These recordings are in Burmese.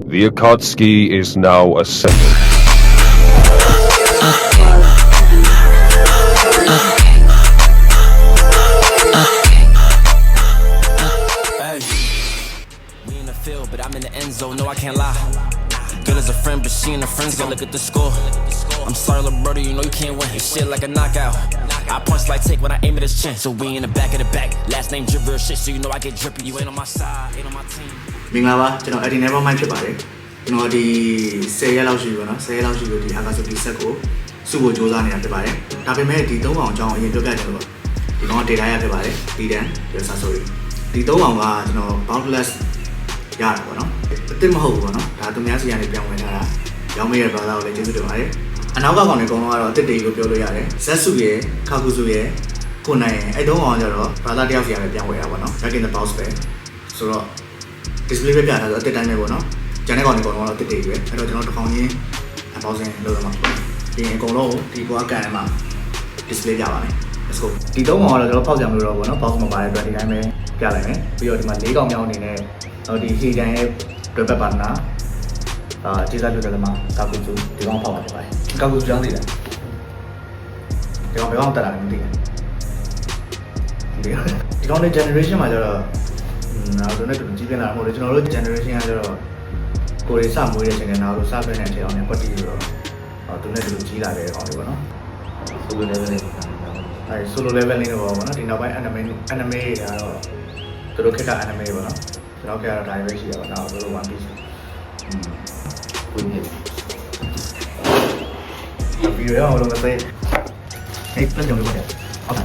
The Akatsuki is now assembled. We in the field, but I'm in the end zone. No, I can't lie. Girl is a friend, but she and her friends gon' look at the score. I'm sorry, little brother, you know you can't win. You shit like a knockout. I punch like take when I aim at his chin. So we in the back of the back. Last name drip real shit, so you know I get drippy. You ain't on my side, ain't on my team. မင်္ဂလာပါကျွန်တော်အဲ့ဒီ never mind ဖြစ်ပါတယ်ကျွန်တော်ဒီ10ရက်လောက်ရှိပြီပေါ့နော်10ရက်လောက်ရှိပြီဒီ Akatsuki set ကိုစုဖို့စ조사နေတာဖြစ်ပါတယ်ဒါပေမဲ့ဒီ3အောင်အကြောင်းအရင်ပြောပြချင်လို့ဒီကောင် data ရဖြစ်ပါတယ် D10 ဒီ sorry ဒီ3အောင်ကကျွန်တော် boundless ရတာပေါ့နော်အစ်စ်မဟုတ်ဘူးပေါ့နော်ဒါသူများစီကနေပြောင်းဝင်လာတာရောင်းမရတဲ့ brother ကိုလည်းကျေးဇူးတင်ပါတယ်အနောက်ကကောင်တွေအကုန်လုံးကတော့အစ်စ်တေကိုပြောလို့ရတယ်ဇက်စုရယ်ခါကူစုရယ်ကိုနိုင်ရယ်အဲ့3အောင်ကျတော့ brother တယောက်စီကနေပြောင်းဝင်တာပေါ့နော် back in the box ပဲဆိုတော့ display ပဲပြတာဆိုအတစ်တိုင်းပဲပေါ့နော်ကျန်တဲ့ကောင်တွေကတော့အတစ်တွေပဲအဲ့တော့ကျွန်တော်တစ်ကောင်ချင်းအပေါင်းစင်လို့ရမှာပြီးရင်အကုန်လုံးဒီဘွားကန်ထဲမှာ display ပြပါမယ် let's go ဒီ3ကောင်ကတော့ကျွန်တော်ဖောက်ကြံလို့တော့ပေါ့နော် box မှာပါတဲ့အတွက်ဒီတိုင်းပဲပြလိုက်မယ်ပြီးတော့ဒီမှာ4ကောင်မြောင်းအနေနဲ့ဒီ heat တိုင်းရဲ့တွဲပတ်ပါနာကျေးဇူးပြုတယ်မှာကာကူစုဒီကောင်ဖောက်ပါဖြစ်ပါတယ်ကာကူစုကြောင်းသိတယ်ဒီကောင်ဘယ်ကောင်တက်လာလဲမသိဘူးဒီကောင်နဲ့ generation မှာကျတော့နောက်တော့လည်းကြီးပြင်းလာမှာလို့ကျွန်တော်တို့ generation ကကျတော့ကိုယ်ရေးစမွေးတဲ့အချိန်ကနောက်တော့စပြင်းတဲ့အချိန်အောင်လည်းပတ်တီးလို့တော့သူနဲ့တူကြီးလာတဲ့ကောင်တွေပေါ့နော် solo level လေးအဲ solo level လေးတော့ပေါ့နော်ဒီနောက်ပိုင်း anime ကတော့သူတို့ခက်က anime ပေါ့နော်ကျွန်တော်ကတော့ direct ရှိရပါတော့သူတို့ one piece ဝင်နေပြီဗီဒီယိုရောလုံးမသိဟဲ့ပြန်ကြည့်လို့ပါတယ်ဟုတ်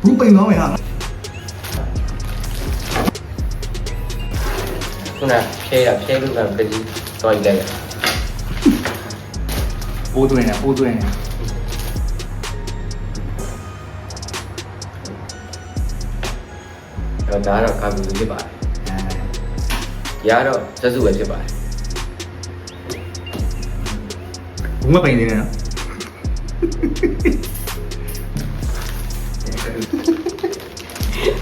ဘူးပိန်တော့ရခုနဖြဲလို့ကပြည်တော်ကြီးလိုက်ရပိုးသွင်းနေတော့ဒါတော့ကာကူဖြစ်ပါတယ်ရတော့ဇက်စုပဲဖြစ်ပါတယ်ဘူးမပိန်နေတယ်နော်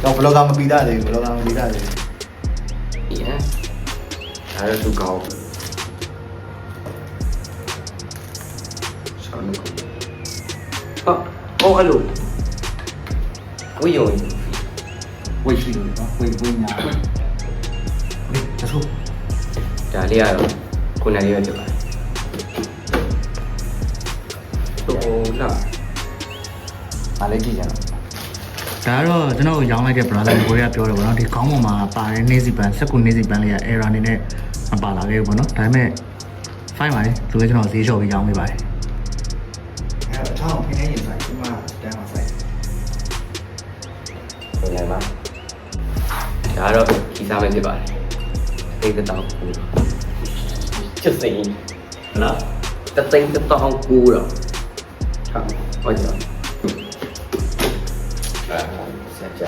တော့ဘလော့ကမပြီးသားတယ်ဘလော့ကမပြီးသားတယ်ဒီဟဲ့ဒါတော့သူကောင်းဆောင်းလို့ဟုတ်အဲ့လိုဝိယုံဝိရှိလို့နော်ဝိညာတဆိုးဒါလေးကတော့ခုနလေးပဲဖြစ်ပါတယ်တော့လာအားလေးကြည့်ကြတော့ဒါကတော့ကျွန်တော်ရောင်းလိုက်တဲ့ brother ကိုရပြောတယ်ဗောနော်ဒီခေါင်းပေါ်မှာပါတဲ့နေစီပန်19နေစီပန်လေးက error အနေနဲ့မပါလာခဲ့ဘူးဗောနော်ဒါပေမဲ့ fine ပါတယ်သူလည်းကျွန်တော်ဈေးလျှော့ပြီးရောင်းပေးပါတယ်အဲ့တော့အထောက်ဖိနေရင်ဆိုင်ဒီမှာတန်းမှာဆိုင်ပြန်လာပါဒါတော့ခီးစားမယ်ဖြစ်ပါတယ်သိတဲ့တောင်ကူချက်စိန်နော်တသိန်းတောင်ကူတော့ဟုတ်ကြဆက်ကြ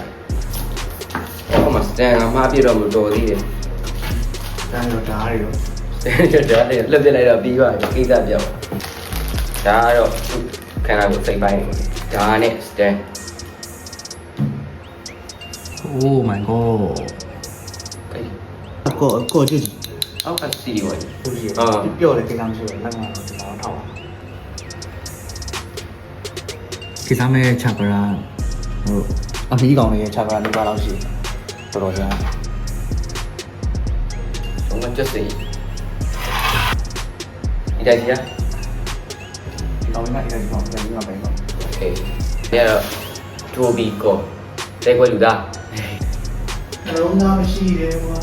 ဟိုမှာစတန်ကမှားပြတော့မတော်သေးတယ်တန်းတော့ဓာတ်တွေရောစတန်ဓာတ်တွေလှုပ်ပြလိုက်တော့ပြီးသွားပြီကိစ္စပြောက်ဒါကတော့ခန္ဓာကိုယ်စိတ်ပိုင်းဒါနဲ့စတန် Oh my god ကိုကြည့်အောက်ကစီဝိုင်းပြောတယ်ကိစ္စမရှိဘူးလက်မှာတော့ကျွန်တော်ထောက်ပါကိစ္စမဲ့ချပရာဟိုအမီးကောင်လေးရဲ့ချပရာလေးပါလောက်ရှိတော်တော်ကြာတော့မကျစီဒီတိုင်းကြီးဒီကောင်လေးကဒီတိုင်းကောင်ပြန်ပြီးမှပဲပေါ့โอเคညတော့တိုဘီကိုတဲခွဲလူသားလုံးသားမရှိတယ်ကွာ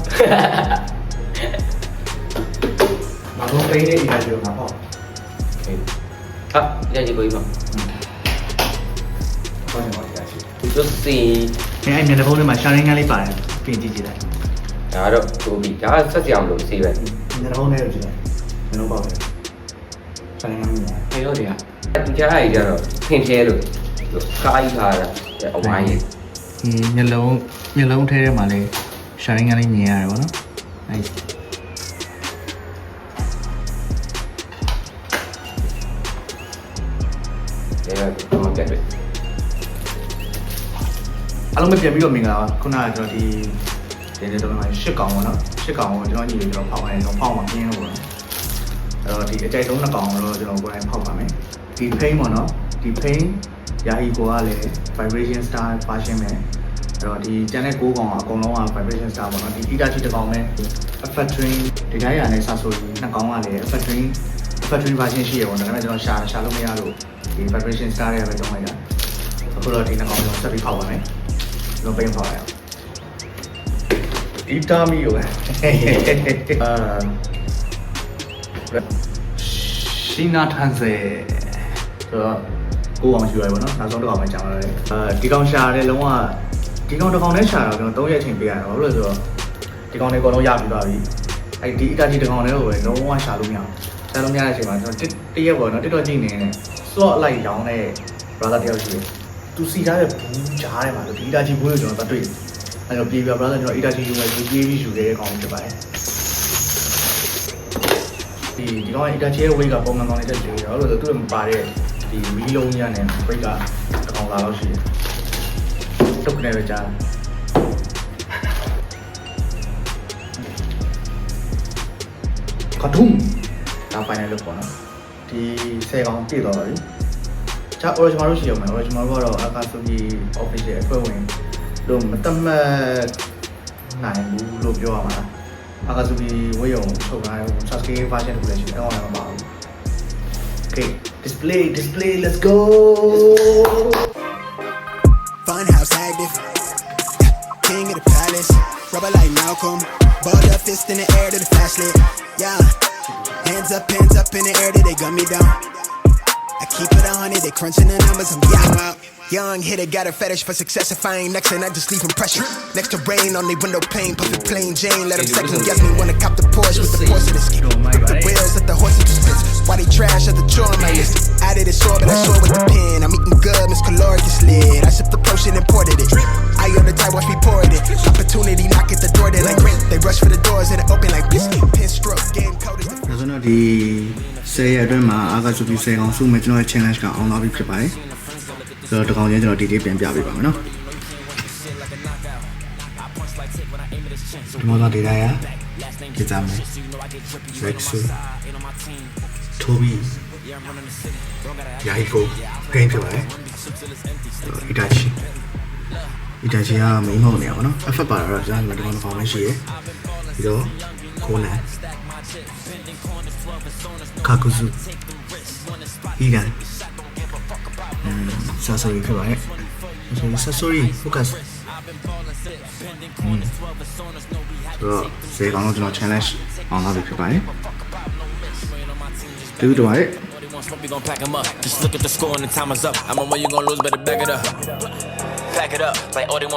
မတော်ပေးတဲ့ဒီတိုင်းပြောမှာပေါ့ဟာညကြီးကိုကြီးပါဘာနေမှာကြာရှိကျစီအဲ့မျက်နှာဖုံးထဲမှာ sharing လေးပါတယ်ပြင်ကြည့်လိုက်ဒါတော့တိုဘီဒါဆက်စရာမလိုစီးပဲမျက်နှာဖုံးထဲကိုကြည့်လိုက်မျက်နှာပေါက်တယ် sharing လေးများဟဲ့ရောဒီဟာသူကြားရည်ကြတော့ဖင်ထဲလို့ကားကြီးထားတာအဝိုင်းမျက်လုံးထဲမှာလည်း sharing လေးမြင်ရတယ်ဗောနော်အဲ့ဒါတော့ပြတ်တယ် အားလုံးပဲပြန်ပြီးတော့မင်္ဂလာပါခုနကကျွန်တော်ဒီတော့ရှစ်ကောင်ပေါ့နော်ရှစ်ကောင်ကိုကျွန်တော်ညီလေးကျွန်တော်ဖောက်ပါတယ်ကျွန်တော်ဖောက်မှာပြင်းလို့ပေါ့နော်အဲ့တော့ဒီအကြိုက်ဆုံးနှစ်ကောင်တော့ကျွန်တော်ကိုယ်တိုင်ဖောက်ပါမယ်ဒီ pain ပေါ့နော်ဒီ pain ယာဟီကိုကလည်း vibration star version ပဲအဲ့တော့ဒီကျန်တဲ့6ကောင်ကအကုန်လုံးက vibration star ပေါ့နော်ဒီ Itachi တစ်ကောင်ပဲ effect train ဒီတိုင်းရနဲ့စဆိုရင်နှစ်ကောင်ကလည်း effect train version ရှိရပေါ့နော်ဒါပေမဲ့ကျွန်တော်ရှာလို့မရလို့ဒီ vibration star တွေပဲတုံးလိုက်တာအခုတော့ဒီနှစ်ကောင်ကျွန်တော်ဆက်ပြီးဖောက်ပါမယ်ကျွန်တော်ပြင်ဖောက်ရအောင်ဒီတာမီရောရှင်းနာထန်စေဆိုတော့ကိုအောင်ယူရပါတော့နောက်ဆုံးတစ်ကောင်မှကြောင်းရတယ်ဒီကောင်ရှာတယ်လုံးဝဒီကောင်တစ်ကောင်နဲ့ရှာတော့ကျွန်တော်3ရက်ချိန်ပေးရတယ်ဘာလို့လဲဆိုတော့ဒီကောင်တွေအကုန်လုံးရပြီးပါပြီအဲ့ဒီ Itachi တစ်ကောင်နဲ့ကိုပဲလုံးဝရှာလို့မရအောင်ရှာလို့မရတဲ့အချိန်မှာကျွန်တော်တစ်ရက်ပေါ့နော်တစ်တော့ကြည့်နေတယ် slot လိုက်ရောင်းတဲ့ brother တယောက်ရှိတယ်သူစီထားတဲ့ဘူးကြားထဲမှာဒီ Itachi ဘူးကိုကျွန်တော်တွေ့တယ်အဲ့တော့ပြေးပြ brother ကျွန်တော် Itachi ယူမယ်ပြေးပြီးယူခဲ့တဲ့ကောင်ဖြစ်ပါတယ်ဒီကောင် Itachi ရဲ့ weight ကပုံမှန်ကောင်လေးတက်ကြည့်ရအောင်လို့သူ့မှာပါတဲ့ဒီမီးလုံးကြီးနဲ့ weight ကတစ်ကောင်လာတော့ရှိတယ်တုတ်ကနေပဲကြားကထုံးဒါ final လို့ပေါ့နော်ဒီ10ကောင်ပြည့်သွားပါပြီချာ original လို့ရှိရမယ် original ကတော့ Akatsuki official အဖွဲ့ဝင်လို့မတတ်မှတ်နိုင်ဘူးလို့ပြောရမှာလားAkatsuki ဝေးရုံထုတ်ထားတဲ့ Sasuke version တခုလည်းရှိတယ်အဲ့ကောင်လည်းမပါဘူး Okay display let's go Funhouse active King of the palace Rubber like Malcolm Balled up fist in the air to the flashlight Yeah Hands up in the air till they gun me down I keep it 100 they crunching the numbers I'm out Young hitter got a fetish for success. If I ain't next, then I just leave impression. Next to rain on the window pane, puffin' plain Jane. Let them second guess me when I cop the Porsche with the Porsche of the ski. The wheels at the horse just spits. Why they trash at the chore on my list? Added it short, but I saw with the pen. I'm eating good, Miss Caloric is lit. I sipped the potion and poured it. I on the type, watch me pour it in. Opportunity knock at the door, they like great. They rush for the doors and it open like biscuit. Pin stroke, game code is the ဒါဆိုတော့ဒီ10ရက်အတွင်းမှာ Akatsuki 10ကောင်စုမဲ့ကျွန်တော်ရဲ့ challenge ကအောင်လာပြီဖြစ်ပါတယ်ဆိုတော့တကောင်ချင်းကျွန်တော် detail ပြန်ပြပေးပါမယ်နော်ဒီမှာတော့ data ရကြည့်ကြမယ် Rexu Toby Yahiko ဂိမ်းဖြစ်ပါတယ် Itachi ကမင်းမဟုတ်နေအောင်နော် effect ပါတော့ကျွန်တော်ဒီကောင်ကောင်လေးရှိရယ်ပြီးတော့ Conan Kakuzu Igan Sasori ဖြစ်ပါတယ်Sasori focus ဆိုတော့ဇေကောင်တော့ကျွန်တော် challenge အောင်လာပြီဖြစ်ပါတယ်တူတူပါတယ် Smoke, we gon' pack 'em up. Just look at the score and the time is up. I'm on where you gon' lose, better back it up. Pack it up, like all they want.